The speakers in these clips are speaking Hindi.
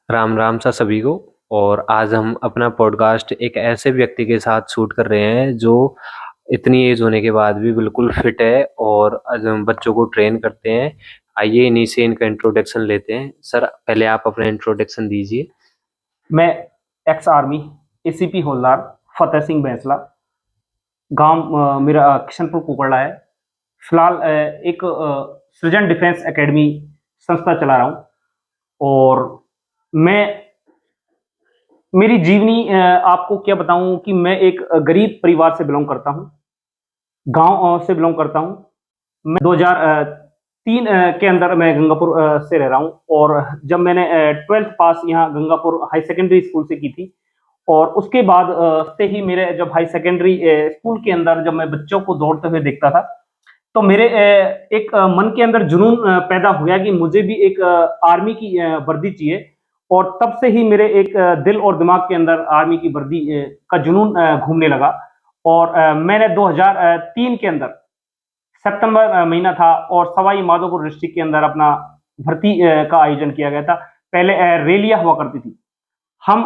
राम राम सा सभी को। और आज हम अपना पॉडकास्ट एक ऐसे व्यक्ति के साथ शूट कर रहे हैं जो इतनी एज होने के बाद भी बिल्कुल फिट है और आज हम बच्चों को ट्रेन करते हैं। आइए इन्हीं से इनका इंट्रोडक्शन लेते हैं। सर पहले आप अपना इंट्रोडक्शन दीजिए। मैं एक्स आर्मी एसीपी हवलदार फतेह सिंह बैंसला। गांव मेरा किशनपुर कुकरला है। फिलहाल एक सृजन डिफेंस एकेडमी संस्था चला रहा हूँ। और मैं मेरी जीवनी आपको क्या बताऊं कि मैं एक गरीब परिवार से बिलोंग करता हूँ। गांव से बिलोंग करता हूँ। मैं 2003 के अंदर मैं गंगापुर से रह रहा हूँ। और जब मैंने 12th पास यहाँ गंगापुर हाई सेकेंडरी स्कूल से की थी। और उसके बाद से ही मेरे जब हाई सेकेंडरी स्कूल के अंदर जब मैं बच्चों को दौड़ते हुए देखता था तो मेरे एक मन के अंदर जुनून पैदा हो गया कि मुझे भी एक आर्मी की वर्दी चाहिए। और तब से ही मेरे एक दिल और दिमाग के अंदर आर्मी की वर्दी का जुनून घूमने लगा। और मैंने 2003 के अंदर सितंबर महीना था और सवाई माधोपुर डिस्ट्रिक्ट के अंदर अपना भर्ती का आयोजन किया गया था। पहले रैलियां हुआ करती थी। हम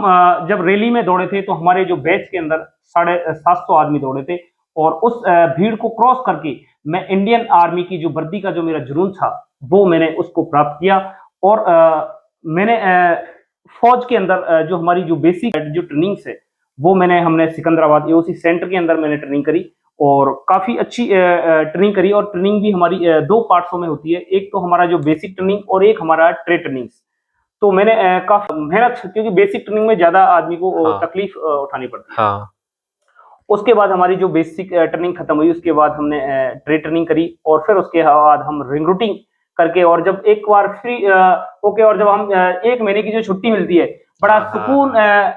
जब रैली में दौड़े थे तो हमारे जो बैच के अंदर 750 आदमी दौड़े थे। और उस भीड़ को क्रॉस करके मैं इंडियन आर्मी की जो वर्दी का जो मेरा जुनून था वो मैंने उसको प्राप्त किया। और मैंने फौज के अंदर जो हमारी जो बेसिक जो ट्रेनिंग है वो हमने सिकंदराबाद एओसी सेंटर के अंदर मैंने ट्रेनिंग करी। और काफी अच्छी ट्रेनिंग करी। और ट्रेनिंग भी हमारी दो पार्ट्सों में होती है। एक तो हमारा जो बेसिक ट्रेनिंग और एक हमारा ट्रेड ट्रेनिंग। तो मैंने काफी मेहनत, क्योंकि बेसिक ट्रेनिंग में ज्यादा आदमी को हाँ। तकलीफ उठानी पड़ती है। हाँ। उसके बाद हमारी जो बेसिक ट्रेनिंग खत्म हुई उसके बाद हमने ट्रेड ट्रेनिंग करी। और फिर उसके बाद हम रिंग रूटिंग करके और जब एक बार फ्री होके और जब हम एक महीने की जो छुट्टी मिलती है बड़ा हाँ। हाँ। सुकून हाँ।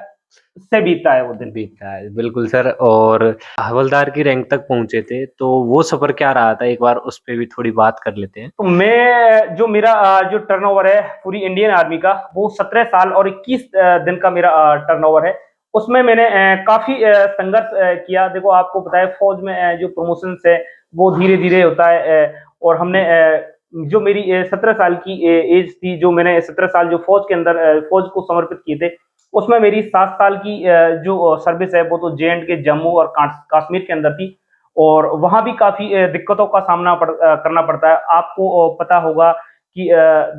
से बीतता है वो दिन। बीता है बिल्कुल सर। और हवलदार की रैंक तक पहुंचे थे तो वो सफर क्या रहा था, एक बार उस पे भी थोड़ी बात कर लेते हैं। तो मैं जो मेरा जो टर्नओवर है पूरी इंडियन आर्मी का वो 17 साल और 21 दिन का मेरा टर्नओवर है। उसमें मैंने काफी संघर्ष किया। देखो आपको पता है फौज में जो प्रमोशन है वो धीरे धीरे होता है। और हमने जो मेरी 17 साल की एज थी, जो मैंने 17 साल जो फौज के अंदर फौज को समर्पित किए थे, उसमें मेरी 7 साल की जो सर्विस है वो तो जे एंड के जम्मू और कश्मीर के अंदर थी। और वहां भी काफी दिक्कतों का सामना करना पड़ता है। आपको पता होगा कि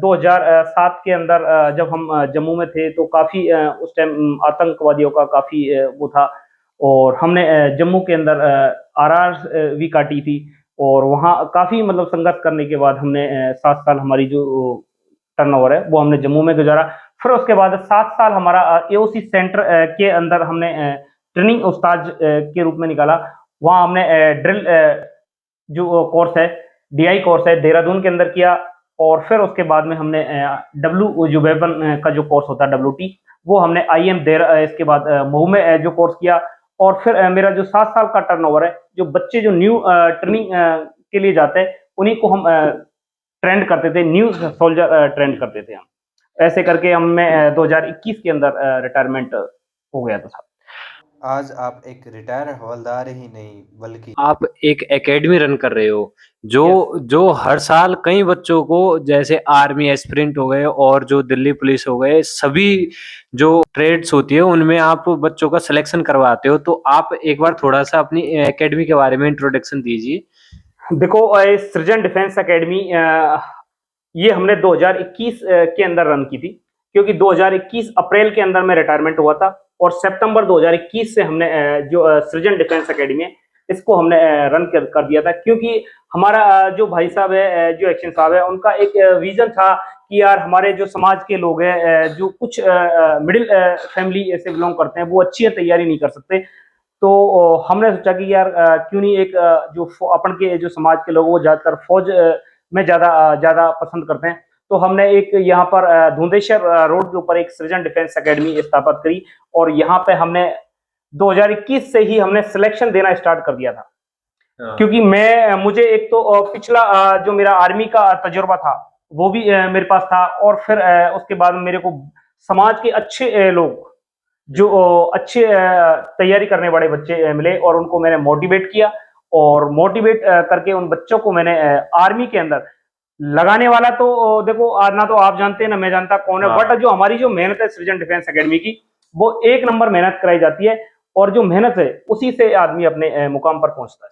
2007 के अंदर जब हम जम्मू में थे तो काफी उस टाइम आतंकवादियों का काफी वो था। और हमने जम्मू के अंदर आरआर भी काटी थी। और वहाँ काफी मतलब संघर्ष करने के बाद हमने 7 साल हमारी जो टर्नओवर है वो हमने जम्मू में गुजारा। फिर उसके बाद 7 साल हमारा एओसी सेंटर के अंदर हमने ट्रेनिंग उस्ताद के रूप में निकाला। वहाँ हमने ड्रिल जो कोर्स है, डीआई कोर्स है, देहरादून के अंदर किया। और फिर उसके बाद में हमने डब्ल्यू जो वेपन का जो कोर्स होता है डब्ल्यूटी, वो हमने आईएम देर इसके बाद मऊ में जो कोर्स किया। और फिर मेरा जो 7 साल का टर्नओवर है, जो बच्चे जो न्यू ट्रेनिंग के लिए जाते हैं उन्हीं को हम ट्रेंड करते थे, न्यू सोल्जर ट्रेंड करते थे हम। ऐसे करके हम मैं 2021 के अंदर रिटायरमेंट हो गया था। आज आप एक रिटायर हवलदार ही नहीं बल्कि आप एक एकेडमी रन कर रहे हो जो यस। जो हर साल कई बच्चों को, जैसे आर्मी एस्पिरेंट हो गए और जो दिल्ली पुलिस हो गए, सभी जो ट्रेड्स होती है उनमें आप बच्चों का सिलेक्शन करवाते हो। तो आप एक बार थोड़ा सा अपनी एकेडमी के बारे में इंट्रोडक्शन दीजिए। देखो सृजन डिफेंस एकेडमी ये हमने 2021 के अंदर रन की थी। क्योंकि 2021 अप्रैल के अंदर में रिटायरमेंट हुआ था। और सितंबर 2021 से हमने जो सृजन डिफेंस एकेडमी है इसको हमने रन कर दिया था। क्योंकि हमारा जो भाई साहब है, जो एक्शन साहब है, उनका एक विजन था कि यार हमारे जो समाज के लोग हैं जो कुछ मिडिल फैमिली से बिलोंग करते हैं वो अच्छी तैयारी नहीं कर सकते। तो हमने सोचा कि यार क्यों नहीं एक जो अपन के जो समाज के लोग वो ज्यादातर फौज में ज्यादा ज्यादा पसंद करते हैं। तो हमने एक यहाँ पर धुंदेश्वर रोड के ऊपर एक सृजन डिफेंस एकेडमी स्थापित करी। और यहाँ पे हमने 2021 से ही हमने सिलेक्शन देना स्टार्ट कर दिया था। हाँ। क्योंकि मैं मुझे एक तो पिछला जो मेरा आर्मी का तजुर्बा था वो भी मेरे पास था। और फिर उसके बाद मेरे को समाज के अच्छे लोग जो अच्छे तैयारी करने वाले बच्चे मिले और उनको मैंने मोटिवेट किया। और मोटिवेट करके उन बच्चों को मैंने आर्मी के अंदर लगाने वाला तो देखो आज ना तो आप जानते हैं ना मैं जानता कौन है, हाँ। बट जो हमारी जो मेहनत है सृजन डिफेंस एकेडमी की, वो एक नंबर मेहनत कराई जाती है, और जो मेहनत है उसी से आदमी अपने मुकाम पर पहुंचता है।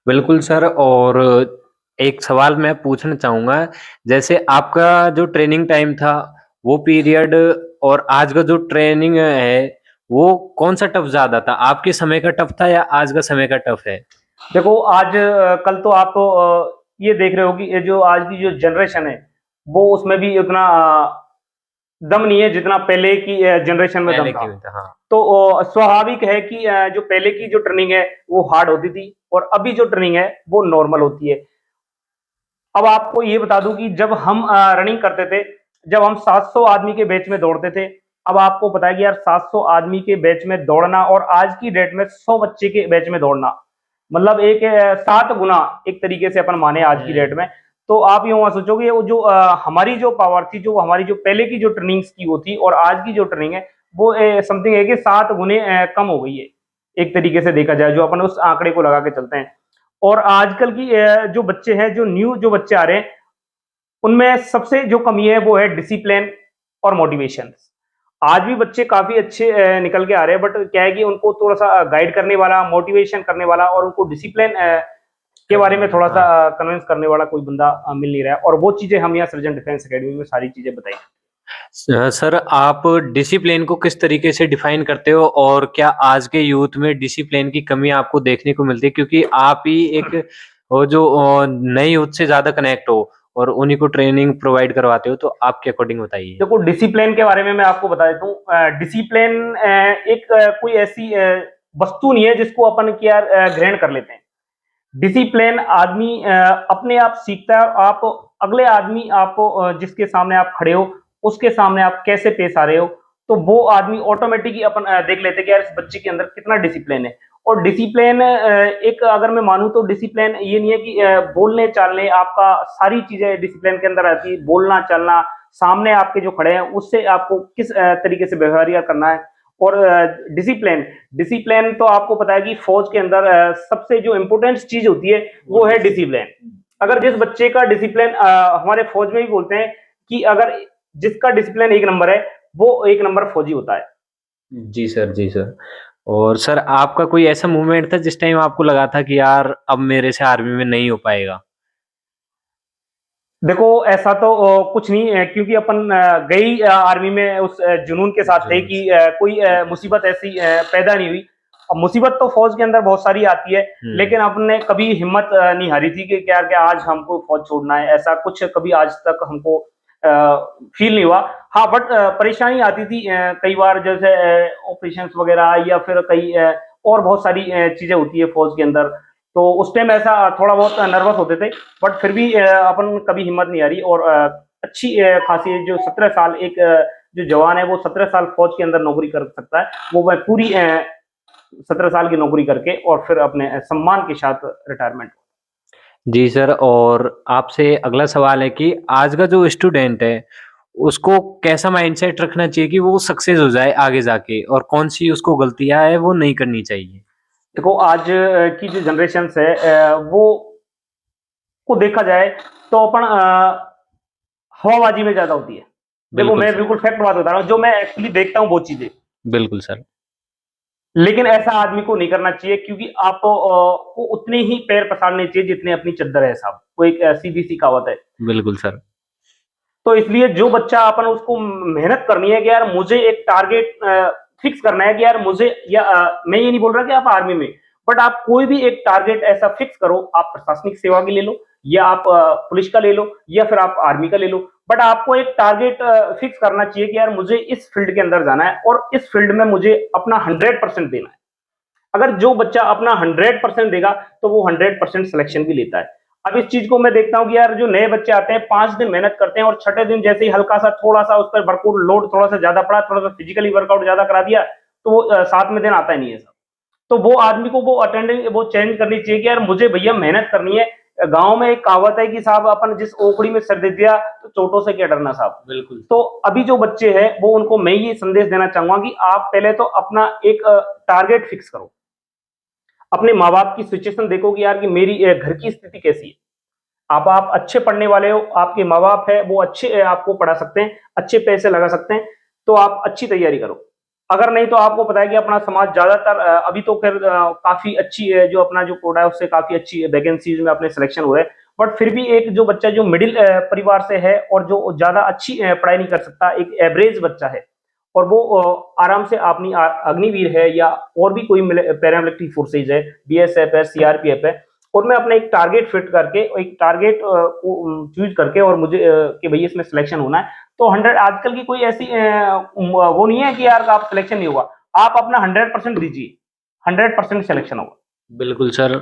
बिल्कुल सर। और एक सवाल मैं पूछना चाहूँगा, जैसे आपका जो ट्रेनिंग टाइम था, वो पीरियड और आज का जो ट्रेनिंग है, वो कौन-सा टफ ज़्यादा था? आपके समय का टफ था या आज का समय का टफ है? देखो आज कल तो आप ये देख रहे हो कि ये जो आज की जो जनरेशन है, वो उसमें भी उतना दम नहीं है जितना पहले की जनरेशन में दम पहले था। की में था, हाँ। तो स्वाभाविक है कि जो पहले की जो ट्रेनिंग है वो हार्ड होती थी, और अभी जो ट्रेनिंग है वो नॉर्मल होती है। अब आपको ये बता दूं कि जब हम रनिंग करते थे, जब हम 700 आदमी के बैच में दौड़ते थे, अब आपको पता है कि यार 700 आदमी के बैच में दौड़ना और आज की डेट में 100 बच्चे के बैच में दौड़ना, मतलब एक 7 गुना एक तरीके से अपन माने आज की डेट में। तो आप यूं सोचोगे वो जो हमारी जो पावर थी, जो हमारी जो पहले की जो ट्रेनिंग की वो थी, और आज की जो ट्रेनिंग है वो समथिंग है कि 7 गुने कम हो गई है, एक तरीके से देखा जाए जो अपन उस आंकड़े को लगा के चलते हैं। और आजकल की जो बच्चे हैं, जो न्यू जो बच्चे आ रहे हैं, उनमें सबसे जो कमी है वो है डिसिप्लिन और मोटिवेशन। आज भी बच्चे काफी अच्छे निकल के आ रहे हैं, बट क्या है कि उनको थोड़ा सा गाइड करने वाला, मोटिवेशन करने वाला, और उनको डिसिप्लिन के बारे में थोड़ा सा कन्विंस करने वाला कोई बंदा मिल नहीं रहा है, और वो चीजें हम यहाँ सृजन डिफेंस एकेडमी में सारी चीजें बताई। सर, आप डिसिप्लिन को किस तरीके से डिफाइन करते हो, और क्या आज के यूथ में डिसिप्लिन की कमी आपको देखने को मिलती है? क्योंकि आप ही एक वो जो नए यूथ से ज़्यादा कनेक्ट हो और उन्हीं को ट्रेनिंग प्रोवाइड करवाते हो, तो आपके अकॉर्डिंग बताइए। देखो डिसिप्लिन के बारे में मैं आपको बता देता हूँ। डिसिप्लिन एक कोई ऐसी वस्तु नहीं है जिसको अपन की यार ग्रहण कर लेते हैं। डिसिप्लिन आदमी अपने आप सीखता है, और आप अगले आदमी आपको जिसके सामने आप खड़े हो उसके सामने आप कैसे पेश आ रहे हो, तो वो आदमी ऑटोमेटिकली अपन देख लेते हैं कि यार इस बच्चे के अंदर कितना डिसिप्लिन है। और डिसिप्लिन एक अगर मैं मानूं तो डिसिप्लिन ये नहीं है कि बोलने चालने आपका सारी चीजें डिसिप्लिन के अंदर आती है, बोलना चालना, सामने आपके जो खड़े हैं उससे आपको किस तरीके से व्यवहार करना है। और डिसिप्लिन डिसिप्लिन तो आपको पता है कि फौज के अंदर सबसे जो इंपॉर्टेंट चीज होती है वो है डिसिप्लिन। अगर जिस बच्चे का डिसिप्लिन, हमारे फौज में भी बोलते हैं कि अगर जिसका डिसिप्लिन एक नंबर है वो एक नंबर फौजी होता है। जी सर, जी सर। और सर, आपका कोई ऐसा मूवमेंट था जिस टाइम आपको लगा था कि यार अब मेरे से आर्मी में नहीं हो पाएगा? देखो ऐसा तो कुछ नहीं है, क्योंकि अपन गई आर्मी में उस जुनून के साथ थे ज़रूर। कि कोई मुसीबत ऐसी पैदा नहीं हुई। अब मुसीबत तो फौज के अंदर बहुत सारी आती है, लेकिन आपने कभी हिम्मत नहीं हारी थी कि क्या क्या आज हमको फौज छोड़ना है, ऐसा कुछ कभी आज तक हमको फील नहीं हुआ। हाँ बट परेशानी आती थी कई बार, जैसे ऑपरेशन वगैरह या फिर कई और बहुत सारी चीजें होती है फौज के अंदर, तो उस टाइम ऐसा थोड़ा बहुत नर्वस होते थे। बट फिर भी अपन कभी हिम्मत नहीं हारी, और अच्छी खासी जो 17 साल एक जो जवान है वो 17 साल फौज के अंदर नौकरी कर सकता है, वो मैं पूरी 17 साल की नौकरी करके और फिर अपने सम्मान के साथ रिटायरमेंट। जी सर। और आपसे अगला सवाल है कि आज का जो स्टूडेंट है, उसको कैसा माइंडसेट रखना चाहिए कि वो सक्सेस हो जाए आगे जाके, और कौन-सी उसको गलतियाँ हैं वो नहीं करनी चाहिए? देखो आज की जो जनरेशन है वो को देखा जाए तो अपन हवाबाजी में ज्यादा होती है। देखो बिल्कुल मैं सर। बिल्कुल फैक्ट बात बता रहा हूँ, जो मैं एक्चुअली देखता हूँ वो चीजें। बिल्कुल सर। लेकिन ऐसा आदमी को नहीं करना चाहिए, क्योंकि आपको को उतने ही पैर पसारने चाहिए जितने अपनी चद्दर है साहब, वो एक सीधी सी कहावत है। बिल्कुल सर। तो इसलिए जो बच्चा अपन उसको मेहनत करनी है कि यार मुझे एक टारगेट फिक्स करना है कि यार मुझे, या मैं ये नहीं बोल रहा कि आप आर्मी में, बट आप कोई भी एक टारगेट ऐसा फिक्स करो, आप प्रशासनिक सेवा की ले लो, या आप पुलिस का ले लो, या फिर आप आर्मी का ले लो, बट आपको एक टारगेट फिक्स करना चाहिए कि यार मुझे इस फील्ड के अंदर जाना है और इस फील्ड में मुझे अपना 100% देना है। अगर जो बच्चा अपना 100% देगा तो वो 100% सिलेक्शन भी लेता है। अब इस चीज को मैं देखता हूँ कि यार जो नए बच्चे आते हैं 5 दिन मेहनत करते हैं, और छठे दिन जैसे ही हल्का सा थोड़ा सा उस पर वर्कआउट लोड थोड़ा सा ज्यादा पड़ा, थोड़ा सा फिजिकली वर्कआउट ज्यादा करा दिया, तो वो 7वें दिन आता ही नहीं है सब। तो वो आदमी को वो अटेंडेंस वो चेंज करनी चाहिए कि यार मुझे भैया मेहनत करनी है। गांव में एक कहावत है कि साहब अपन जिस ओखड़ी में सर दे दिया तो चोटों से क्या डरना साहब। बिल्कुल। तो अभी जो बच्चे हैं वो उनको मैं ये संदेश देना चाहूंगा कि आप पहले तो अपना एक टारगेट फिक्स करो, अपने माँ बाप की सिचुएशन देखो कि यार कि मेरी घर की स्थिति कैसी है। आप अच्छे पढ़ने वाले हो, आपके माँ बाप है वो अच्छे आपको पढ़ा सकते हैं, अच्छे पैसे लगा सकते हैं, तो आप अच्छी तैयारी करो। अगर नहीं तो आपको पता है कि अपना समाज ज्यादातर अभी तो खैर काफी अच्छी है, जो अपना जो कोटा है उससे काफी अच्छी वैकेंसीज में अपने सिलेक्शन हुए, बट फिर भी एक जो बच्चा जो मिडिल परिवार से है और जो ज्यादा अच्छी पढ़ाई नहीं कर सकता, एक एवरेज बच्चा है, और वो आराम से अपनी अग्निवीर है या और भी कोई पैरामिलिट्री फोर्सेज है, बीएसएफ है, सीआरपीएफ है, उनमें अपने एक टारगेट फिट करके, एक टारगेट को चूज करके, और मुझे कि भाई इसमें सिलेक्शन होना है, तो 100 आजकल की कोई ऐसी वो नहीं है कि यार आप सिलेक्शन नहीं होगा, आप अपना 100% दीजिए, 100% सिलेक्शन होगा। बिल्कुल सर।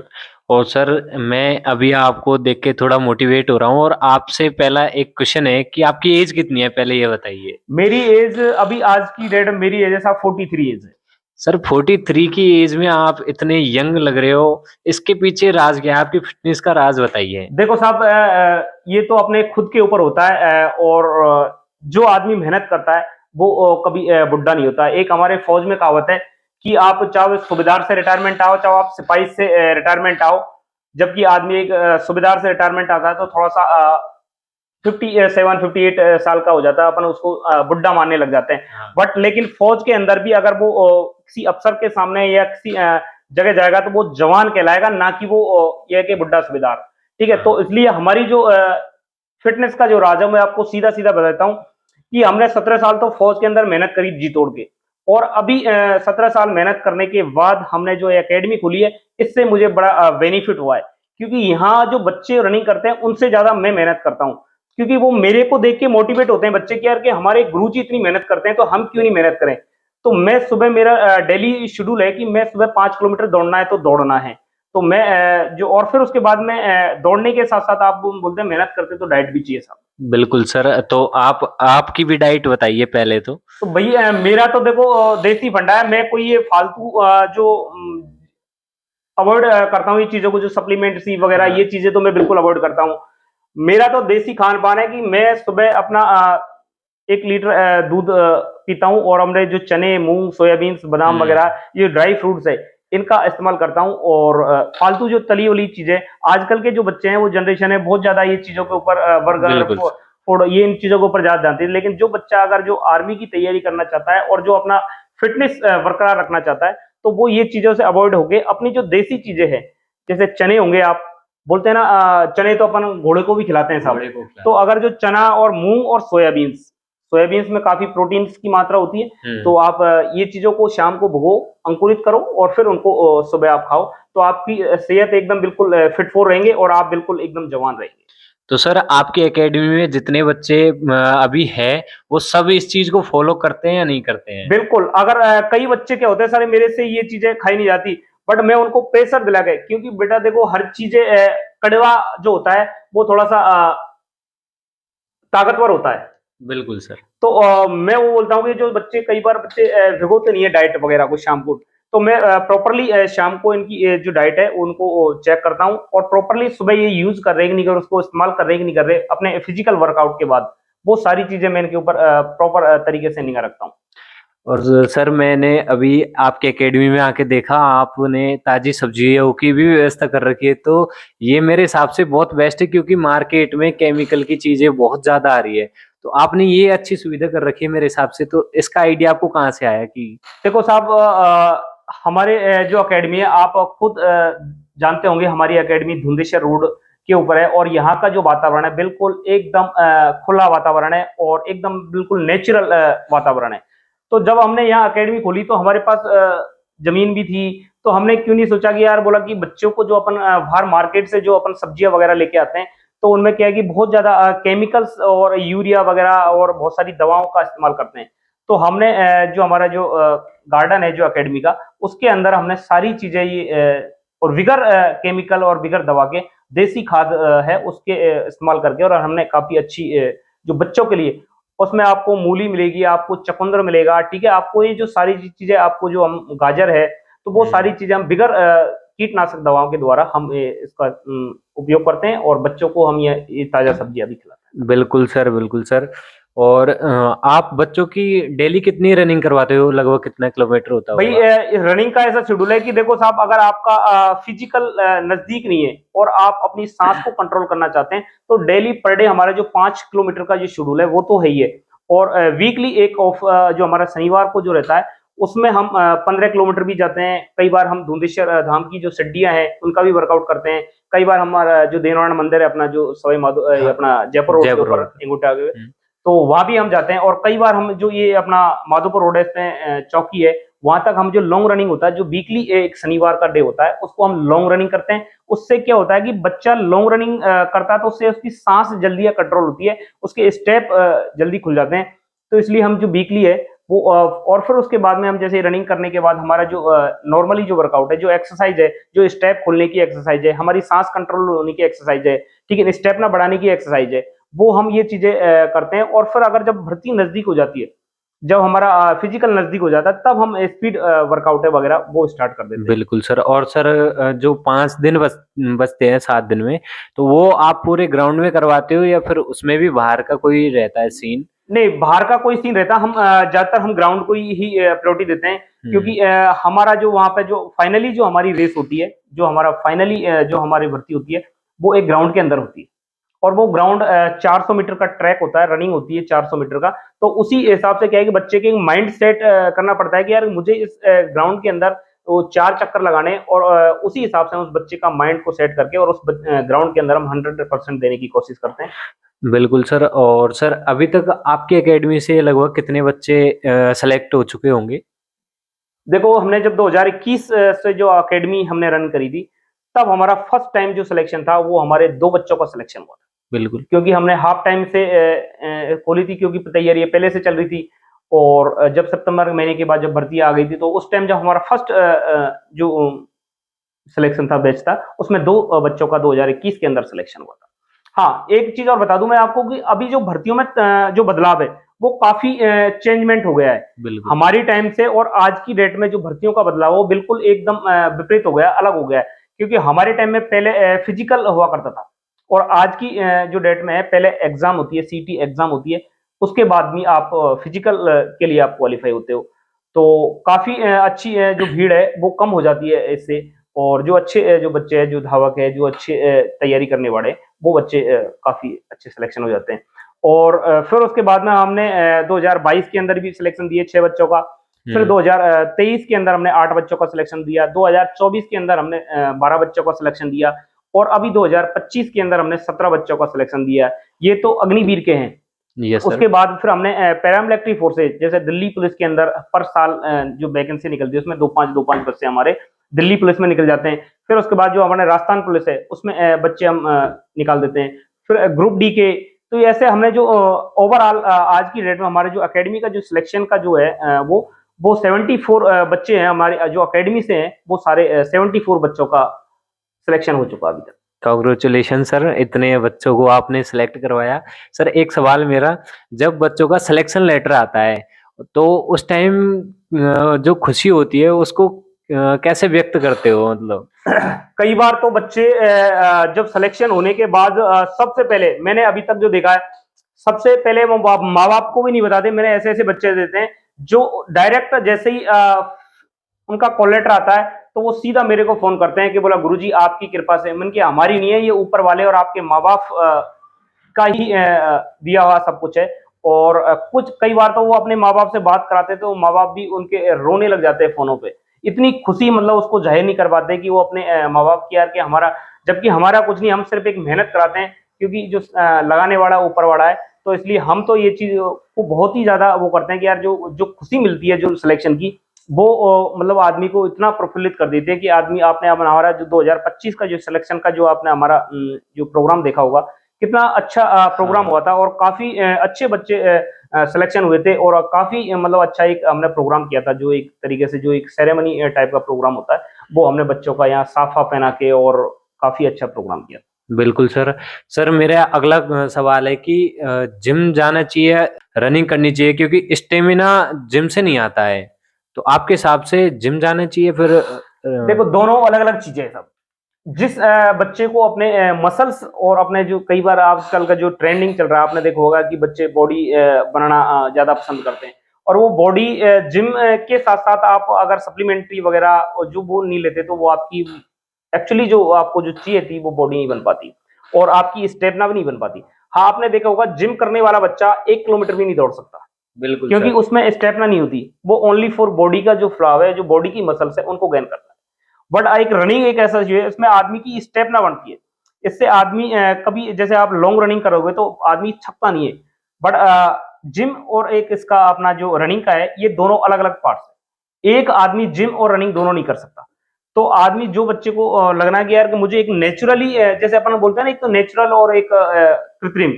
और सर मैं अभी आपको देख के थोड़ा मोटिवेट हो रहा हूँ, और आपसे पहला एक क्वेश्चन है कि आपकी एज कितनी है, पहले ये बताइए। मेरी एज अभी आज की डेट में मेरी एज है साहब 43 एज है। सर 43 की एज में आप इतने यंग लग रहे हो, इसके पीछे राज क्या है? आपकी फिटनेस का राज बताइए। देखो साहब, ये तो अपने खुद के ऊपर होता है, और जो आदमी मेहनत करता है वो कभी बुढ़ा नहीं होता। एक हमारे फौज में कहावत है कि आप चाहे सूबेदार से रिटायरमेंट आओ, चाहे आप सिपाही से रिटायरमेंट आओ, जबकि आदमी एक सूबेदार से रिटायरमेंट आता है तो थोड़ा सा 58 साल का हो जाता है, अपन उसको बुढ़ा मानने लग जाते हैं। हाँ। बट लेकिन फौज के अंदर भी अगर वो किसी अफसर के सामने या किसी जगह जाएगा तो वो जवान कहलाएगा, ना कि वो ये कि बुढ़ा सूबेदार। ठीक है, तो इसलिए हमारी जो फिटनेस का जो राज है, मैं आपको सीधा सीधा बताता हूँ कि हमने 17 साल तो फौज के अंदर मेहनत करी जी तोड़ के, और अभी 17 साल मेहनत करने के बाद हमने जो एकेडमी खोली है, इससे मुझे बड़ा बेनिफिट हुआ है, क्योंकि यहाँ जो बच्चे रनिंग करते हैं उनसे ज्यादा मैं मेहनत करता हूँ, क्योंकि वो मेरे को देख के मोटिवेट होते हैं बच्चे कि यार कि हमारे गुरुजी इतनी मेहनत करते हैं तो हम क्यों नहीं मेहनत करें। तो मैं सुबह, मेरा डेली शेड्यूल है कि मैं सुबह 5 किलोमीटर दौड़ना है तो दौड़ना है, तो मैं जो, और फिर उसके बाद में दौड़ने के साथ साथ आप बोलते हैं मेहनत करते तो डाइट भी चाहिए साहब। बिल्कुल सर, तो आप आपकी भी डाइट बताइए पहले तो। तो भैया मेरा तो देखो देसी फंडा है, मैं कोई ये फालतू जो अवॉइड करता हूँ ये चीजों को, जो सप्लीमेंट सी वगैरह ये चीजें तो मैं बिल्कुल अवॉइड करता हूँ। मेरा तो देसी खान पान है कि मैं सुबह अपना 1 लीटर दूध पीता हूँ, और हमने जो चने, मूंग, सोयाबीन, बादाम वगैरह ये ड्राई फ्रूट्स है, इनका इस्तेमाल करता हूँ। और फालतू जो तली वाली चीजें, आजकल के जो बच्चे हैं वो जनरेशन है बहुत ज्यादा ये चीजों के ऊपर बर्गर, बिल्कुल फूड, ये इन चीजों के ऊपर ज्यादा जानते हैं। लेकिन जो बच्चा अगर जो आर्मी की तैयारी करना चाहता है और जो अपना फिटनेस बरकरार रखना चाहता है, तो वो ये चीजों से अवॉइड होके अपनी जो देसी चीजें हैं, जैसे चने होंगे, आप बोलते हैं ना चने तो अपन घोड़े को भी खिलाते हैं साहब, तो अगर जो चना और मूंग और सोयाबीन्स, सोयाबीन्स में काफी प्रोटीन की मात्रा होती है, तो आप ये चीजों को शाम को भिगो, अंकुरित करो और फिर उनको सुबह आप खाओ, तो आपकी सेहत एकदम बिल्कुल फिट फोर रहेंगे और आप बिल्कुल एकदम जवान रहेंगे। तो सर आपकी एकेडमी में जितने बच्चे अभी हैं, वो सब इस चीज को फॉलो करते हैं या नहीं करते हैं? बिल्कुल, अगर कई बच्चे क्या होते हैं सारे, मेरे से ये चीजें खाई नहीं जाती, बट मैं उनको प्रेशर दिला के, क्योंकि बेटा देखो हर चीजें कड़वा जो होता है वो थोड़ा सा ताकतवर होता है। बिल्कुल सर। तो मैं वो बोलता हूँ कि जो बच्चे, कई बार बच्चे भिगोते नहीं है डाइट वगैरह को शाम को, तो मैं प्रॉपरली शाम को इनकी जो डाइट है उनको चेक करता हूँ, और प्रॉपरली सुबह ये यूज कर रहे हैं कि नहीं कर, उसको इस्तेमाल कर रहे हैं कि नहीं कर रहे अपने फिजिकल वर्कआउट के बाद, वो सारी चीजें मैं इनके ऊपर प्रॉपर तरीके से निगाह रखता हूँ। और सर मैंने अभी आपके एकेडमी में आके देखा, आपने ताजी सब्जियों की भी व्यवस्था कर रखी है, तो ये मेरे हिसाब से बहुत बेस्ट है, क्योंकि मार्केट में केमिकल की चीजें बहुत ज्यादा आ रही है, तो आपने ये अच्छी सुविधा कर रखी है मेरे हिसाब से। तो इसका आइडिया आपको कहाँ से आया? कि देखो साहब, हमारे जो एकेडमी है, आप खुद जानते होंगे, हमारी एकेडमी धुंदेश्वर रोड के ऊपर है, और यहाँ का जो वातावरण है बिल्कुल एकदम खुला वातावरण है, और एकदम बिल्कुल नेचुरल वातावरण है। तो जब हमने यहाँ एकेडमी खोली तो हमारे पास जमीन भी थी, तो हमने क्यों नहीं सोचा कि यार, बोला कि बच्चों को जो अपन बाहर मार्केट से जो अपन सब्जियां वगैरह लेके आते हैं, तो उनमें क्या है कि बहुत ज्यादा केमिकल्स और यूरिया वगैरह और बहुत सारी दवाओं का इस्तेमाल करते हैं। तो हमने जो हमारा जो गार्डन है जो एकेडमी का, उसके अंदर हमने सारी चीजें ये और बिगर केमिकल और बिगर दवा के देसी खाद है उसके इस्तेमाल करके, और हमने काफी अच्छी जो बच्चों के लिए, उसमें आपको मूली मिलेगी, आपको चकुंदर मिलेगा, ठीक है, आपको ये जो सारी चीजें, आपको जो हम गाजर है, तो वो सारी चीजें हम बिगर कीटनाशक दवाओं के द्वारा हम इसका उपयोग करते हैं, और बच्चों को हम ये ताजा सब्जियां भी खिलाते हैं। बिल्कुल सर, बिल्कुल सर। और आप बच्चों की डेली कितनी रनिंग करवाते हो, लगभग कितना किलोमीटर होता भाई होगा? रनिंग का ऐसा शेड्यूल है कि देखो साहब, अगर आपका फिजिकल नजदीक नहीं है और आप अपनी सांस को कंट्रोल करना चाहते हैं, तो डेली पर डे हमारा जो 5 किलोमीटर का जो शेड्यूल है वो तो है ही है। और वीकली एक ऑफ जो हमारा शनिवार को जो रहता है, उसमें हम 15 किलोमीटर भी जाते हैं। कई बार हम धुंधेश्वर धाम की जो सड्डियां हैं उनका भी वर्कआउट करते हैं। कई बार हमारा जो देवनारायण मंदिर है अपना, जो सवाई माधो हाँ, अपना जयपुर रोड के जयपुर ऊपर रोड पे। इंगोटा के, हम्म, तो वहां भी हम जाते हैं। और कई बार हम जो ये अपना माधोपुर रोड है, इसमें चौकी है, वहां तक हम जो लॉन्ग रनिंग होता है, जो वीकली एक शनिवार का डे होता है, उसको हम लॉन्ग रनिंग करते हैं। उससे क्या होता है कि बच्चा लॉन्ग रनिंग करता है तो उससे उसकी सांस जल्दी कंट्रोल होती है, उसके स्टेप जल्दी खुल जाते हैं। तो इसलिए हम जो वीकली है वो और फिर उसके बाद में हम जैसे रनिंग करने के बाद हमारा जो नॉर्मली जो वर्कआउट है, जो एक्सरसाइज है, जो स्टेप खोलने की एक्सरसाइज है, हमारी सांस कंट्रोल होने की एक्सरसाइज है, ठीक है, स्टेप ना बढ़ाने की एक्सरसाइज है, वो हम ये चीजें करते हैं। और फिर अगर जब भर्ती नजदीक हो जाती है, जब हमारा फिजिकल नजदीक हो जाता है, तब हम स्पीड वर्कआउट है वगैरह वो स्टार्ट कर देते हैं। बिल्कुल सर। और सर जो 5 दिन बचते हैं 7 दिन में, तो वो आप पूरे ग्राउंड में करवाते हो या फिर उसमें भी बाहर का कोई रहता है सीन? नहीं, बाहर का कोई सीन रहता, हम ज्यादातर हम ग्राउंड को ही प्रायोरिटी देते हैं। हम्म। क्योंकि हमारा जो वहां पे जो फाइनली जो हमारी रेस होती है, जो हमारा फाइनली जो हमारी भर्ती होती है, वो एक ग्राउंड के अंदर होती है। और वो ग्राउंड 400 मीटर का ट्रैक होता है, रनिंग होती है 400 मीटर का। तो उसी हिसाब से क्या है कि बच्चे के माइंड सेट करना पड़ता है कि यार मुझे इस ग्राउंड के अंदर वो 4 चक्कर लगाने हैं। और उसी हिसाब से उस बच्चे का माइंड को सेट करके और उस ग्राउंड के अंदर हम 100% देने की कोशिश करते हैं। बिल्कुल सर। और सर अभी तक आपकी एकेडमी से लगभग कितने बच्चे सेलेक्ट हो चुके होंगे? देखो, हमने जब 2021 से जो अकेडमी हमने रन करी थी, तब हमारा फर्स्ट टाइम जो सिलेक्शन था वो हमारे 2 बच्चों का सिलेक्शन हुआ था। बिल्कुल। क्योंकि हमने हाफ टाइम से खोली थी, क्योंकि तैयारी पहले से चल रही थी। और जब सितंबर महीने के बाद जब भर्ती आ गई थी, तो उस टाइम जब हमारा फर्स्ट जो सिलेक्शन था, बैच था, उसमें 2 बच्चों का 2021 के अंदर सिलेक्शन हुआ था। हाँ, एक चीज और बता दूं मैं आपको कि अभी जो भर्तियों में जो बदलाव है वो काफी चेंजमेंट हो गया है बिल्कुल। हमारी टाइम से। और आज की डेट में जो भर्तियों का बदलाव है वो बिल्कुल एकदम विपरीत हो गया, अलग हो गया है। क्योंकि हमारे टाइम में पहले फिजिकल हुआ करता था, और आज की जो डेट में है, पहले एग्जाम होती है, सीटी एग्जाम होती है, उसके बाद भी आप फिजिकल के लिए आप क्वालिफाई होते हो। तो काफी अच्छी जो भीड़ है वो कम हो जाती है इससे। और जो अच्छे जो बच्चे हैं, जो धावक है, जो अच्छे तैयारी करने वाले हैं, वो बच्चे काफी अच्छे सिलेक्शन हो जाते हैं। और फिर उसके बाद में हमने 2022 के अंदर भी सिलेक्शन दिए 6 बच्चों का। फिर 2023 के अंदर हमने 8 बच्चों का सिलेक्शन दिया। 2024 के अंदर हमने 12 बच्चों का सिलेक्शन दिया। और अभी 2025 के अंदर हमने 17 बच्चों का सिलेक्शन दिया। ये तो अग्निवीर के हैं। Yes sir. उसके बाद फिर हमने पैरामिलिट्री फोर्सेज, जैसे दिल्ली पुलिस के अंदर पर साल जो वैकेंसी निकलती है, उसमें 2-5 बच्चे हमारे दिल्ली पुलिस में निकल जाते हैं। फिर उसके बाद जो हमारे राजस्थान पुलिस है, उसमें बच्चे हम निकाल देते हैं। फिर ग्रुप डी के। तो ऐसे हमने जो ओवरऑल आज की डेट में हमारे जो अकेडमी का जो सिलेक्शन का जो है वो 74 बच्चे हैं हमारे जो अकेडमी से हैं, वो सारे 74 बच्चों का सिलेक्शन हो चुका अभी तक। कॉन्ग्रेचुलेशन सर, इतने बच्चों को आपने सेलेक्ट करवाया। सर एक सवाल मेरा, जब बच्चों का सिलेक्शन लेटर आता है तो उस टाइम जो खुशी होती है उसको कैसे व्यक्त करते हो, मतलब? कई बार तो बच्चे जब सिलेक्शन होने के बाद सबसे पहले मैंने अभी तक जो देखा है, सबसे पहले वो माँ बाप को भी नहीं बताते। मैंने ऐसे ऐसे बच्चे देते हैं जो डायरेक्ट जैसे ही उनका कॉल लेटर आता है, तो वो सीधा मेरे को फोन करते हैं कि बोला गुरुजी आपकी कृपा से। मन की हमारी नहीं है, ये ऊपर वाले और आपके माँ बाप का ही दिया हुआ सब कुछ है। और कुछ कई बार तो वो अपने माँ बाप से बात कराते थे, तो माँ बाप भी उनके रोने लग जाते हैं फोनों पे। इतनी खुशी मतलब उसको जाहिर नहीं कर पाते कि वो अपने माँ बाप की, यार कि हमारा, जबकि हमारा कुछ नहीं, हम सिर्फ एक मेहनत कराते हैं। क्योंकि जो लगाने वाला ऊपर वाला है, तो इसलिए हम तो ये चीज को बहुत ही ज्यादा वो करते हैं कि यार जो जो खुशी मिलती है जो सिलेक्शन की, वो मतलब आदमी को इतना प्रफुल्लित कर देती है कि आदमी, आपने हमारा जो 2025 का जो सिलेक्शन का जो आपने हमारा जो प्रोग्राम देखा होगा, कितना अच्छा प्रोग्राम हाँ। हुआ था। और काफी अच्छे बच्चे सिलेक्शन हुए थे। और काफी मतलब अच्छा एक हमने प्रोग्राम किया था, जो एक तरीके से जो एक सेरेमनी टाइप का प्रोग्राम होता है, वो हमने बच्चों का यहाँ साफा पहना के और काफी अच्छा प्रोग्राम किया। बिल्कुल सर। सर मेरा अगला सवाल है कि जिम जाना चाहिए, रनिंग करनी चाहिए, क्योंकि स्टेमिना जिम से नहीं आता है। तो आपके हिसाब से जिम जाना चाहिए फिर देखो, दोनों अलग अलग चीजें हैं सब। जिस बच्चे को अपने मसल्स और अपने जो कई बार आजकल का जो ट्रेंडिंग चल रहा है, आपने देखा होगा कि बच्चे बॉडी बनाना ज्यादा पसंद करते हैं, और वो बॉडी जिम के साथ साथ आप अगर सप्लीमेंट्री वगैरह और जो वो नहीं लेते तो वो आपकी एक्चुअली जो आपको जो चाहिए थी वो बॉडी नहीं बन पाती और आपकी स्टेमिना भी नहीं बन पाती। हाँ, आपने देखा होगा जिम करने वाला बच्चा 1 किलोमीटर भी नहीं दौड़ सकता, बिल्कुल क्योंकि सर। उसमें स्टेमिना नहीं होती, वो ओनली फॉर बॉडी का जो फ्लाव है, जो बॉडी की मसल्स है उनको गेन करता है। बट एक रनिंग एक ऐसा चीज है, इसमें आदमी की स्टेमिना बनती है, इससे आदमी कभी जैसे आप लॉन्ग रनिंग करोगे तो आदमी थकता नहीं है। बट जिम और एक इसका अपना जो रनिंग का है, ये दोनों अलग अलग पार्ट्स है, एक आदमी जिम और रनिंग दोनों नहीं कर सकता। तो आदमी जो बच्चे को लगना कि यार कि मुझे एक नेचुरली जैसे अपन बोलते हैं ना, एक तो नेचुरल और एक कृत्रिम,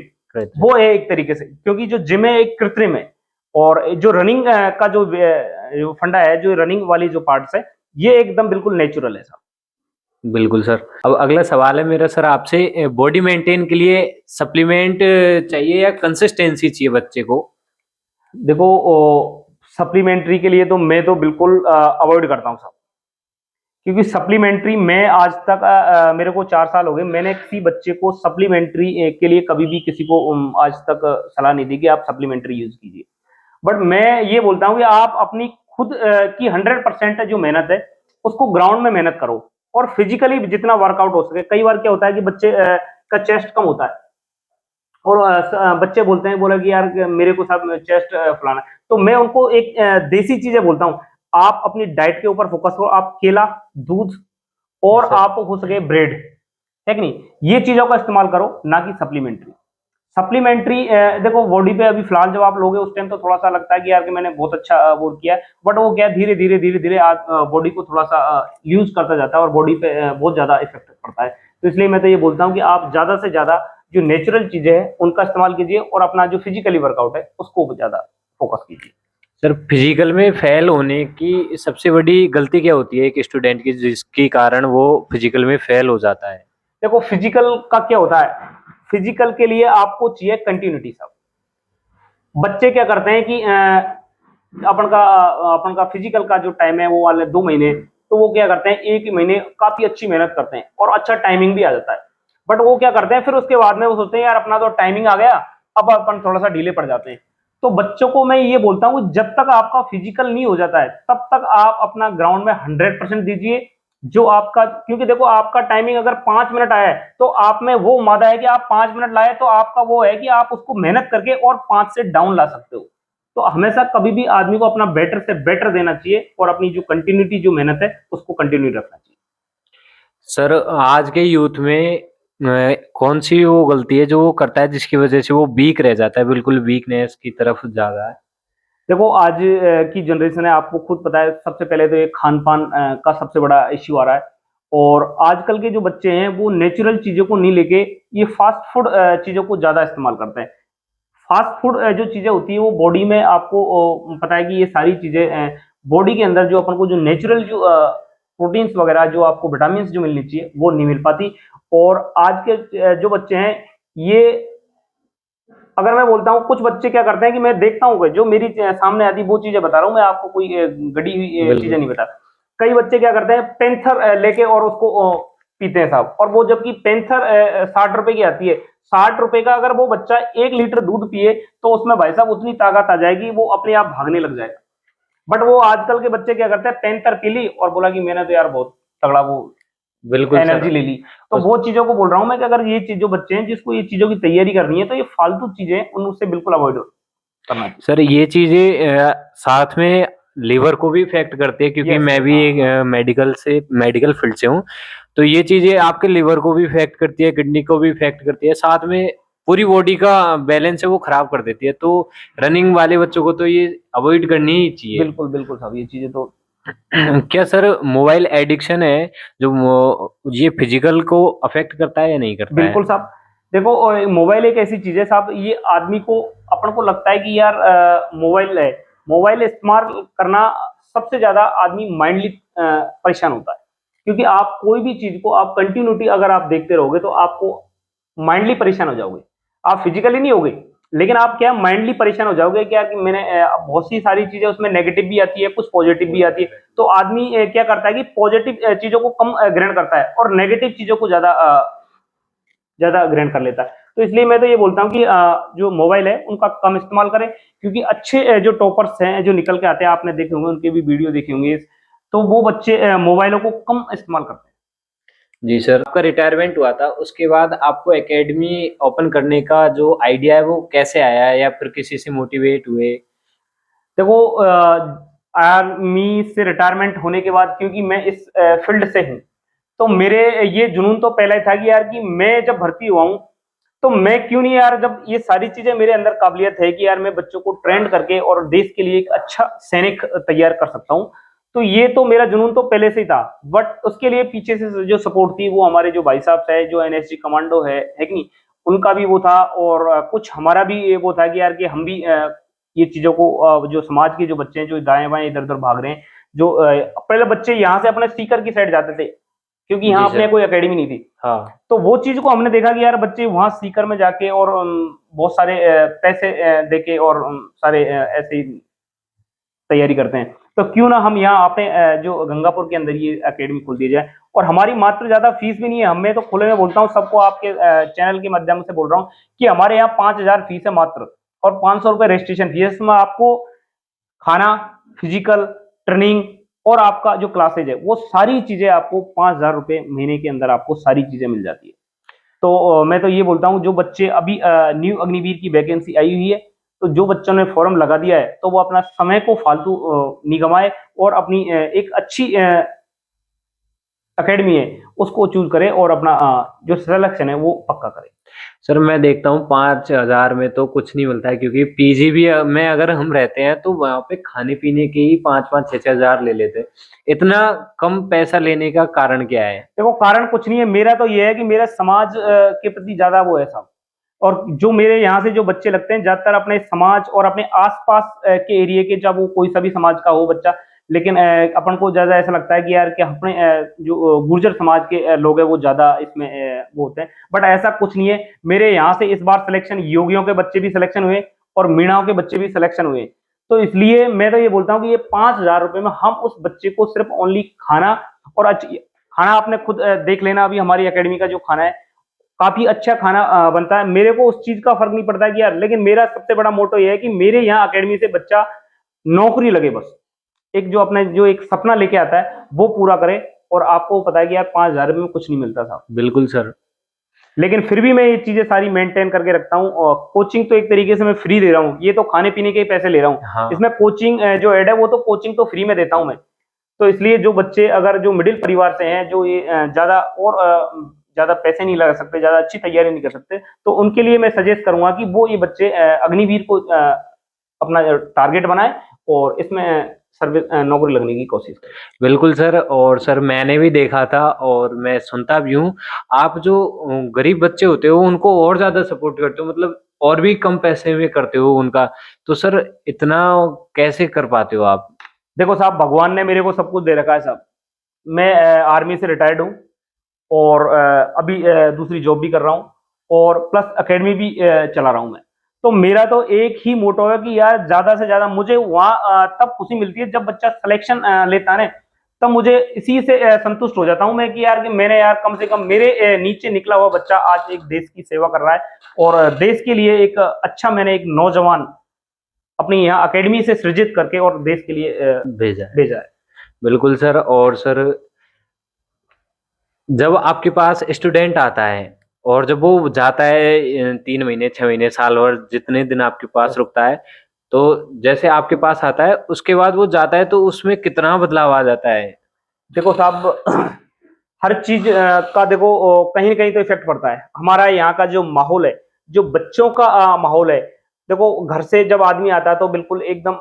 वो है एक तरीके से, क्योंकि जो जिम है एक कृत्रिम है, और जो रनिंग का जो फंडा है, जो रनिंग वाली जो पार्ट्स है, ये एकदम बिल्कुल नेचुरल है साहब। बिल्कुल सर। अब अगला सवाल है मेरा सर आपसे, बॉडी मेंटेन के लिए सप्लीमेंट चाहिए या कंसिस्टेंसी चाहिए बच्चे को? देखो, सप्लीमेंट्री के लिए तो मैं तो बिल्कुल अवॉइड करता हूँ साहब, क्योंकि सप्लीमेंट्री मैं आज तक मेरे को 4 साल हो गए, मैंने किसी बच्चे को सप्लीमेंट्री के लिए कभी भी किसी को आज तक सलाह नहीं दी कि आप सप्लीमेंट्री यूज कीजिए। बट मैं ये बोलता हूँ कि आप अपनी खुद की 100% जो मेहनत है उसको ग्राउंड में मेहनत करो, और फिजिकली जितना वर्कआउट हो सके। कई बार क्या होता है कि बच्चे का चेस्ट कम होता है, और बच्चे बोलते हैं, बोला कि यार मेरे को सब चेस्ट फलाना है, तो मैं उनको एक देसी चीजें बोलता हूँ, आप अपनी डाइट के ऊपर फोकस करो, आप केला, दूध और सर आप हो सके ब्रेड, है कि नहीं, ये चीजों का इस्तेमाल करो, ना कि सप्लीमेंट्री। सप्लीमेंट्री देखो बॉडी पे अभी फिलहाल जब आप लोगे उस टाइम तो थोड़ा सा लगता है कि यार कि मैंने बहुत अच्छा वो किया है, बट वो क्या धीरे धीरे धीरे धीरे बॉडी को थोड़ा सा यूज करता जाता है और बॉडी पे बहुत ज्यादा इफेक्ट पड़ता है। तो इसलिए मैं तो ये बोलता हूँ कि आप ज्यादा से ज्यादा जो नेचुरल चीजें हैं उनका इस्तेमाल कीजिए, और अपना जो फिजिकली वर्कआउट है उसको ज्यादा फोकस कीजिए। सर, फिजिकल में फेल होने की सबसे बड़ी गलती क्या होती है एक स्टूडेंट की, जिसके कारण वो फिजिकल में फेल हो जाता है? देखो, फिजिकल का क्या होता है, फिजिकल के लिए आपको चाहिए कंटिन्यूटी साहब। बच्चे क्या करते हैं कि अपन का फिजिकल का जो टाइम है वो वाले 2 महीने, तो वो क्या करते हैं एक ही महीने काफी अच्छी मेहनत करते हैं और अच्छा टाइमिंग भी आ जाता है। बट वो क्या करते हैं फिर उसके बाद में वो सोचते हैं यार अपना तो टाइमिंग आ गया, अब अपन थोड़ा सा डिले पड़ जाते हैं। तो बच्चों को मैं ये बोलता हूँ जब तक आपका फिजिकल नहीं हो जाता है तब तक आप अपना ग्राउंड में 100% दीजिए, जो आपका, क्योंकि देखो आपका टाइमिंग अगर 5 मिनट आया है तो आप में वो मादा है कि आप 5 मिनट लाए, तो आपका वो है कि आप उसको मेहनत करके और 5 से डाउन ला सकते हो। तो हमेशा कभी भी आदमी को अपना बेटर से बेटर देना चाहिए और अपनी जो कंटिन्यूटी जो मेहनत है उसको कंटिन्यू रखना चाहिए। सर, आज के यूथ में कौन सी वो गलती है जो वो करता है जिसकी वजह से वो वीक रह जाता है, बिल्कुल वीकनेस की तरफ जा रहा है? देखो, आज की जनरेशन है, आपको खुद पता है, सबसे पहले तो ये खान पान का सबसे बड़ा इश्यू आ रहा है, और आजकल के जो बच्चे हैं वो नेचुरल चीजों को नहीं लेके ये फास्ट फूड चीजों को ज्यादा इस्तेमाल करते हैं। फास्ट फूड जो चीजें होती है वो बॉडी में आपको पता है कि ये सारी चीजें बॉडी के अंदर जो अपन को जो नेचुरल जो प्रोटीन्स वगैरह जो आपको विटामिन जो मिलनी चाहिए वो नहीं मिल पाती। और आज के जो बच्चे हैं ये, अगर मैं बोलता हूँ, कुछ बच्चे क्या करते हैं कि मैं देखता हूँ जो मेरी सामने आती वो चीजें बता रहा हूँ मैं आपको, कोई गड़ी हुई चीजें बिल्कुल। नहीं बता। कई बच्चे क्या करते हैं पेंथर लेके और उसको पीते हैं साहब, और वो जबकि पेंथर 60 रुपए की आती है, 60 रुपए का अगर वो बच्चा 1 लीटर दूध पिए तो उसमें भाई साहब उतनी ताकत आ जाएगी वो अपने आप भागने लग जाएगा। बट वो आजकल के बच्चे क्या करते हैं, पेंथर पी ली और बोला कि मैंने तो यार बहुत तगड़ा वो बिल्कुल सर। एनर्जी ले ली। तो वो चीजों को बोल रहा हूं मैं कि अगर ये चीज जो बच्चे हैं जिसको ये चीजों की तैयारी करनी है तो ये फालतू चीजें उनसे बिल्कुल अवॉइड करना चाहिए। सर, ये चीजें साथ में लिवर को भी इफेक्ट करती है, क्योंकि यस, मैं भी हाँ एक हाँ। मेडिकल फील्ड से हूँ। तो ये चीजें आपके लिवर को भी इफेक्ट करती है, किडनी को भी इफेक्ट करती है, साथ में पूरी बॉडी का बैलेंस है वो खराब कर देती है। तो रनिंग वाले बच्चों को तो ये अवॉइड करनी ही चाहिए। बिल्कुल बिल्कुल साहब, ये चीजें तो क्या सर, मोबाइल एडिक्शन है जो ये फिजिकल को अफेक्ट करता है या नहीं करता है? बिल्कुल साहब। देखो, मोबाइल एक ऐसी चीज है साहब, ये आदमी को अपन को लगता है कि यार मोबाइल है, मोबाइल इस्तेमाल करना सबसे ज्यादा आदमी माइंडली परेशान होता है, क्योंकि आप कोई भी चीज को आप कंटिन्यूटी अगर आप देखते रहोगे तो आपको माइंडली परेशान हो जाओगे। आप फिजिकली नहीं होगे लेकिन आप क्या माइंडली परेशान हो जाओगे कि यार कि मैंने बहुत सी सारी चीजें उसमें नेगेटिव भी आती है, कुछ पॉजिटिव भी आती है। तो आदमी क्या करता है कि पॉजिटिव चीजों को कम ग्रहण करता है और नेगेटिव चीजों को ज्यादा ग्रहण कर लेता है। तो इसलिए मैं तो ये बोलता हूँ कि जो मोबाइल है उनका कम इस्तेमाल करें, क्योंकि अच्छे जो टॉपर्स हैं जो निकल के आते हैं, आपने देखे होंगे, उनके भी वीडियो देखे होंगे, तो वो बच्चे मोबाइलों को कम इस्तेमाल करते हैं। जी सर, आपका रिटायरमेंट हुआ था उसके बाद आपको एकेडमी ओपन करने का जो आइडिया है वो कैसे आया है, या फिर किसी से मोटिवेट हुए? देखो आर्मी से रिटायरमेंट होने के बाद, क्योंकि मैं इस फील्ड से हूँ, तो मेरे ये जुनून तो पहले था कि यार कि मैं जब भर्ती हुआ हूँ तो मैं क्यों नहीं यार, जब ये सारी चीजें मेरे अंदर काबिलियत है कि यार मैं बच्चों को ट्रेंड करके और देश के लिए एक अच्छा सैनिक तैयार कर सकता हूँ। तो ये तो मेरा जुनून तो पहले से ही था, बट उसके लिए पीछे से जो सपोर्ट थी वो हमारे जो भाई साहब है, जो एनएसजी कमांडो है कि नहीं, उनका भी वो था, और कुछ हमारा भी वो था कि यार कि हम भी ये चीजों को जो समाज के जो बच्चे हैं जो दाएं बाएं इधर उधर भाग रहे हैं, जो पहले बच्चे यहाँ से अपने सीकर की साइड जाते थे, क्योंकि यहाँ जी अपने सर। कोई एकेडमी नहीं थी। हाँ। तो वो चीज को हमने देखा कि यार बच्चे वहां सीकर में जाके और बहुत सारे पैसे देके और सारे ऐसे ही तैयारी करते हैं। तो क्यों ना हम यहाँ अपने जो गंगापुर के अंदर ये एकेडमी खोल दी जाए, और हमारी मात्र ज्यादा फीस भी नहीं है। हमें तो खुले में बोलता हूँ सबको, आपके चैनल के माध्यम से बोल रहा हूँ कि हमारे यहाँ 5,000 फीस है मात्र, और 500 रुपए रजिस्ट्रेशन फीस है। इसमें आपको खाना, फिजिकल ट्रेनिंग और आपका जो क्लासेज है वो सारी चीजें आपको 5,000 रुपए महीने के अंदर आपको सारी चीजें मिल जाती है। तो मैं तो ये बोलता हूँ, जो बच्चे अभी न्यू अग्निवीर की वैकेंसी आई हुई है, तो जो बच्चों ने फॉर्म लगा दिया है तो वो अपना समय को फालतू नहीं गवाए, और अपनी एक अच्छी एकेडमी है उसको चूज करे, और अपना जो सिलेक्शन है वो पक्का करे। सर मैं देखता हूँ 5,000 में तो कुछ नहीं मिलता है, क्योंकि पीजी भी में अगर हम रहते हैं तो वहाँ पे खाने पीने के ही 5-5, 6-6 हजार ले लेते हैं। इतना कम पैसा लेने का कारण क्या है? देखो कारण कुछ नहीं है, मेरा तो ये है कि मेरा समाज के प्रति ज्यादा वो है साहब। और जो मेरे यहाँ से जो बच्चे लगते हैं ज्यादातर अपने समाज और अपने आसपास के एरिया के, चाहे वो कोई सा भी समाज का हो बच्चा, लेकिन अपन को ज्यादा ऐसा लगता है कि यार कि अपने जो गुर्जर समाज के लोग हैं वो ज्यादा इसमें वो होते हैं, बट ऐसा कुछ नहीं है। मेरे यहाँ से इस बार सिलेक्शन योगियों के बच्चे भी सिलेक्शन हुए और मीणाओं के बच्चे भी सिलेक्शन हुए। तो इसलिए मैं तो ये बोलता हूँ कि ये 5,000 रुपए में हम उस बच्चे को सिर्फ ओनली खाना और खाना आपने खुद देख लेना, अभी हमारी एकेडमी का जो खाना है काफी अच्छा खाना बनता है। मेरे को उस चीज का फर्क नहीं पड़ता है कि यार, लेकिन मेरा सबसे बड़ा मोटो ये है कि मेरे यहाँ एकेडमी से बच्चा नौकरी लगे बस। एक जो अपने जो एक सपना लेके आता है वो पूरा करे, और आपको पता है कि यार 5,000 रुपए में कुछ नहीं मिलता साहब। बिल्कुल सर। लेकिन फिर भी मैं ये चीजें सारी मेंटेन करके रखता हूँ, और कोचिंग तो एक तरीके से मैं फ्री दे रहा हूँ, ये तो खाने पीने के ही पैसे ले रहा हूँ। हाँ। इसमें कोचिंग जो एड है वो तो कोचिंग तो फ्री में देता हूँ मैं। तो इसलिए जो बच्चे अगर जो मिडिल परिवार से हैं, जो ये ज्यादा और ज्यादा पैसे नहीं लगा सकते, ज्यादा अच्छी तैयारी नहीं कर सकते, तो उनके लिए मैं सजेस्ट करूंगा कि वो ये बच्चे अग्निवीर को अपना टारगेट बनाए और इसमें सर्विस नौकरी लगने की कोशिश करें। बिल्कुल सर। और सर मैंने भी देखा था और मैं सुनता भी हूँ, आप जो गरीब बच्चे होते हो उनको और ज्यादा सपोर्ट करते हो, मतलब और भी कम पैसे में करते हो उनका। तो सर इतना कैसे कर पाते हो आप? देखो साहब, भगवान ने मेरे को सब कुछ दे रखा है साहब। मैं आर्मी से रिटायर्ड हूँ, और अभी दूसरी जॉब भी कर रहा हूँ, और प्लस एकेडमी भी चला रहा हूँ मैं। तो मेरा तो एक ही मोटो है कि यार ज्यादा से ज्यादा मुझे वहाँ तब खुशी मिलती है जब बच्चा सिलेक्शन लेता है ना, तब मुझे इसी से संतुष्ट हो जाता हूँ मैं कि यार कि मैंने यार कम से कम मेरे नीचे निकला हुआ बच्चा आज एक देश की सेवा कर रहा है, और देश के लिए एक अच्छा मैंने एक नौजवान अपनी यहाँ एकेडमी से सृजित करके और देश के लिए भेजा है। बिल्कुल सर। और सर जब आपके पास स्टूडेंट आता है और जब वो जाता है 3 महीने, 6 महीने, साल भर, जितने दिन आपके पास रुकता है, तो जैसे आपके पास आता है उसके बाद वो जाता है तो उसमें कितना बदलाव आ जाता है? देखो साहब, हर चीज का देखो कहीं ना कहीं तो इफेक्ट पड़ता है। हमारा यहाँ का जो माहौल है, जो बच्चों का माहौल है, देखो घर से जब आदमी आता है तो बिल्कुल एकदम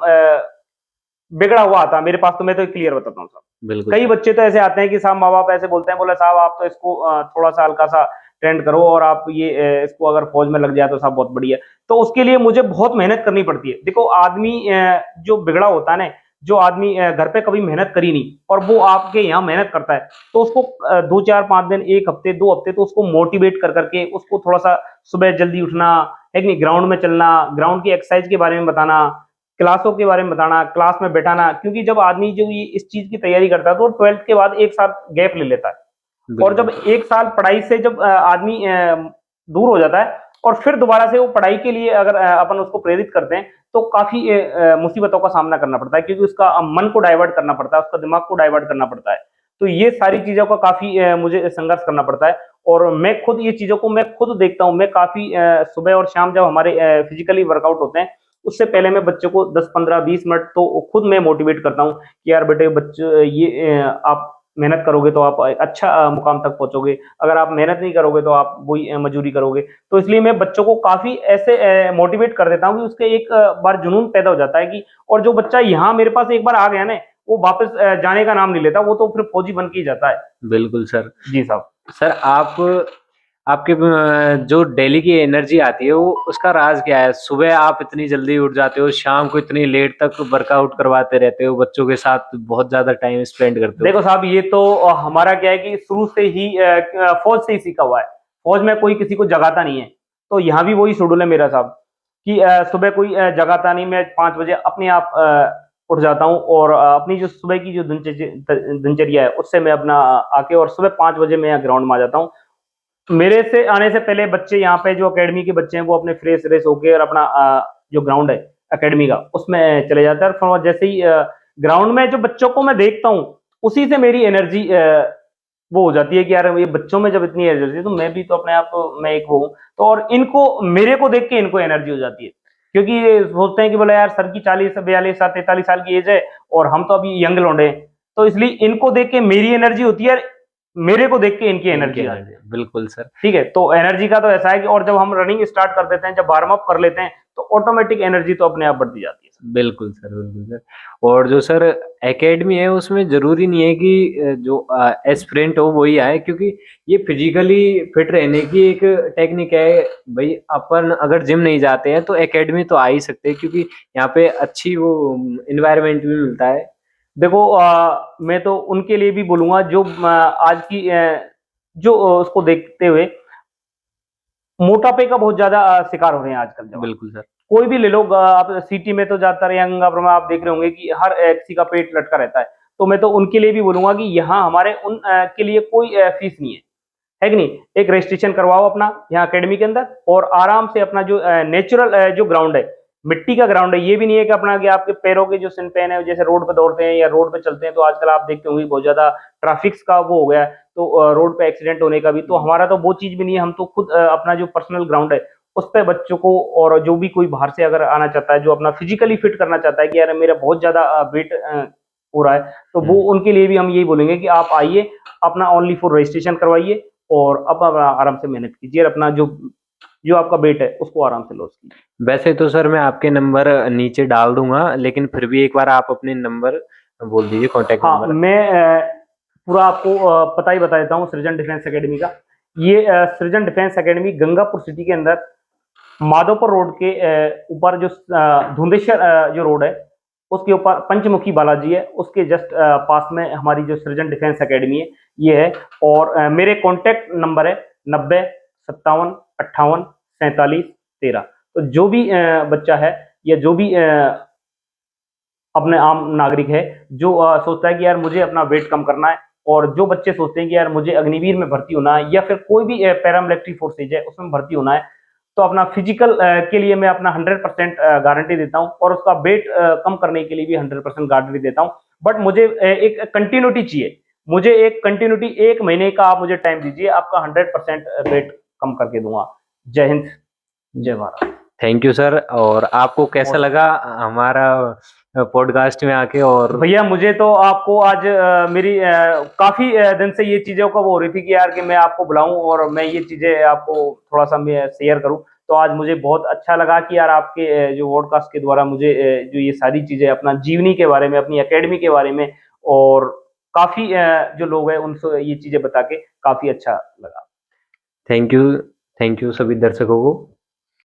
बिगड़ा हुआ आता है मेरे पास। तो मैं तो क्लियर बताता हूँ साहब, बिल्कुल कई सर। बच्चे तो ऐसे आते हैं कि साहब माँ बाप ऐसे बोलते हैं, बोले साहब आप तो इसको थोड़ा सा हल्का सा ट्रेंड करो, और आप ये इसको अगर फौज में लग जाए तो साहब बहुत बढ़िया। तो उसके लिए मुझे बहुत मेहनत करनी पड़ती है। देखो आदमी जो बिगड़ा होता है ना, जो आदमी घर पे कभी मेहनत करी नहीं और वो आपके यहाँ मेहनत करता है, तो उसको 2, 4, 5 दिन, 1 हफ्ते, 2 हफ्ते तो उसको मोटिवेट कर करके उसको थोड़ा सा सुबह जल्दी उठना, है कि नहीं, ग्राउंड में चलना, ग्राउंड की एक्सरसाइज के बारे में बताना, क्लासों के बारे में बताना, क्लास में बैठाना, क्योंकि जब आदमी जो ये इस चीज की तैयारी करता है तो 12th के बाद एक साल गैप ले लेता है, और जब बिल्कुल एक साल पढ़ाई से जब आदमी दूर हो जाता है और फिर दोबारा से वो पढ़ाई के लिए अगर अपन उसको प्रेरित करते हैं तो काफी मुसीबतों का सामना करना पड़ता है, क्योंकि उसका मन को डाइवर्ट करना पड़ता है, उसका दिमाग को डाइवर्ट करना पड़ता है। तो ये सारी चीजों का काफी मुझे संघर्ष करना पड़ता है, और मैं खुद ये चीजों को मैं खुद देखता हूँ। मैं काफी सुबह और शाम जब हमारे फिजिकली वर्कआउट होते हैं उससे पहले मैं बच्चों को 10-15-20 मिनट तो खुद मैं मोटिवेट करता हूँ कि यार बेटे बच्चे ये आप मेहनत करोगे तो आप अच्छा मुकाम तक पहुंचोगे, अगर आप मेहनत नहीं करोगे तो आप वही मजूरी करोगे। तो इसलिए मैं बच्चों को काफी ऐसे मोटिवेट कर देता हूँ कि उसके एक बार जुनून पैदा हो जाता है कि, और जो बच्चा यहाँ मेरे पास एक बार आ गया ना, वो वापस जाने का नाम नहीं लेता, वो तो फिर फौजी बन के ही जाता है। बिल्कुल सर। जी साहब। सर आप आपके जो डेली की एनर्जी आती है वो उसका राज क्या है? सुबह आप इतनी जल्दी उठ जाते हो, शाम को इतनी लेट तक वर्कआउट करवाते रहते हो, बच्चों के साथ बहुत ज्यादा टाइम स्पेंड करते हो। देखो साहब, ये तो हमारा क्या है कि शुरू से ही फौज से ही सीखा हुआ है। फौज में कोई किसी को जगाता नहीं है, तो यहाँ भी वही शेड्यूल है मेरा साहब कि सुबह कोई जगाता नहीं, मैं 5 बजे अपने आप उठ जाता हूँ, और अपनी जो सुबह की जो दिनचर्या है उससे मैं अपना आके और सुबह 5 बजे मैं यहाँ ग्राउंड में आ जाता हूँ। मेरे से आने से पहले बच्चे यहाँ पे जो एकेडमी के बच्चे हैं वो अपने फ्रेश व्रेश होके और अपना जो ग्राउंड है एकेडमी का उसमें चले जाते हैं, और जैसे ही ग्राउंड में जो बच्चों को मैं देखता हूँ उसी से मेरी एनर्जी वो हो जाती है कि यार ये बच्चों में जब इतनी एनर्जी है तो मैं भी तो अपने आप मैं एक वो हूँ, तो और इनको मेरे को देख के इनको एनर्जी हो जाती है, क्योंकि ये सोचते हैं कि बोला यार सर की 40-42-43 साल की एज है और हम तो अभी यंग लौंडे हैं, तो इसलिए इनको देख के मेरी एनर्जी होती है, मेरे को देख के इनकी एनर्जी आती है। बिल्कुल सर। ठीक है, तो एनर्जी का तो ऐसा है कि और जब हम रनिंग स्टार्ट कर देते हैं, जब वार्म अप कर लेते हैं तो ऑटोमेटिक एनर्जी तो अपने आप बढ़ती जाती है। बिल्कुल सर, बिल्कुल सर। और जो सर एकेडमी है उसमें ज़रूरी नहीं है कि जो एस्पिरेंट हो वही आए, क्योंकि ये फिजिकली फिट रहने की एक टेक्निक है। भाई अपन अगर जिम नहीं जाते हैं तो एकेडमी तो आ ही सकते हैं, क्योंकि यहाँ पे अच्छी वो इन्वायरमेंट भी मिलता है। देखो मैं तो उनके लिए भी बोलूंगा जो आज की जो उसको देखते हुए मोटापे का बहुत ज्यादा शिकार हो रहे हैं आजकल जवान। बिल्कुल सर। कोई भी ले लो, आप सिटी में तो ज्यादातर यंग आप देख रहे होंगे कि हर किसी का पेट लटका रहता है, तो मैं तो उनके लिए भी बोलूंगा कि यहाँ हमारे उन के लिए कोई फीस नहीं है कि नहीं, एक रजिस्ट्रेशन करवाओ अपना यहाँ एकेडमी के अंदर और आराम से अपना जो नेचुरल जो ग्राउंड है, मिट्टी का ग्राउंड है, ये भी नहीं है कि अपना कि आपके पैरों के जो सिन पेन है, जैसे रोड पे दौड़ते हैं या रोड पे चलते हैं तो आजकल आप देखते होंगे बहुत ज्यादा ट्रैफिक का वो हो गया है, तो रोड पे एक्सीडेंट होने का भी, तो हमारा तो वो चीज भी नहीं है। हम तो खुद अपना जो पर्सनल ग्राउंड है उस पे बच्चों को, और जो भी कोई बाहर से अगर आना चाहता है जो अपना फिजिकली फिट करना चाहता है कि यार मेरा बहुत ज्यादा वेट हो रहा है, तो वो उनके लिए भी हम यही बोलेंगे कि आप आइए, अपना ओनली फॉर रजिस्ट्रेशन करवाइए और अब आराम से मेहनत कीजिए, अपना जो जो आपका वेट है उसको आराम से लॉस कीजिए। वैसे तो सर मैं आपके नंबर नीचे डाल दूंगा, लेकिन फिर भी एक बार आप अपने नंबर बोल दीजिए, कॉन्टैक्ट हाँ, नंबर। मैं पूरा आपको पता ही बता देता हूँ सृजन डिफेंस एकेडमी का। ये सृजन डिफेंस एकेडमी गंगापुर सिटी के अंदर माधोपुर रोड के ऊपर जो धुंधेश्वर जो रोड है उसके ऊपर पंचमुखी बालाजी है, उसके जस्ट पास में हमारी जो सृजन डिफेंस एकेडमी है ये है। और मेरे कॉन्टैक्ट नंबर है 90 57 58 47 13। तो जो भी बच्चा है या जो भी अपने आम नागरिक है जो सोचता है कि यार मुझे अपना वेट कम करना है, और जो बच्चे सोचते हैं कि यार मुझे अग्निवीर में भर्ती होना है या फिर कोई भी पैरामिलिट्री फोर्सेज है उसमें भर्ती होना है, तो अपना फिजिकल के लिए मैं अपना 100% गारंटी देता हूं, और उसका वेट कम करने के लिए भी 100% गारंटी देता हूं। बट मुझे एक कंटिन्यूटी चाहिए, मुझे एक कंटिन्यूटी, 1 महीने का आप मुझे टाइम दीजिए, आपका 100% वेट कम करके दूंगा। जय हिंद, जय भारत। Thank you sir. और आपको कैसा लगा हमारा पॉडकास्ट में आके? और भैया मुझे तो आपको आज मेरी काफी दिन से ये चीजों का वो हो रही थी कि यार कि मैं आपको बुलाऊं और मैं ये चीजें आपको थोड़ा सा मैं शेयर करूं, तो आज मुझे बहुत अच्छा लगा कि यार आपके जो पॉडकास्ट के द्वारा मुझे जो ये सारी चीजें अपना जीवनी के बारे में, अपनी एकेडमी के बारे में, और काफी जो लोग हैं उनसे ये चीजें बता के काफी अच्छा लगा। थैंक यू सभी दर्शकों को।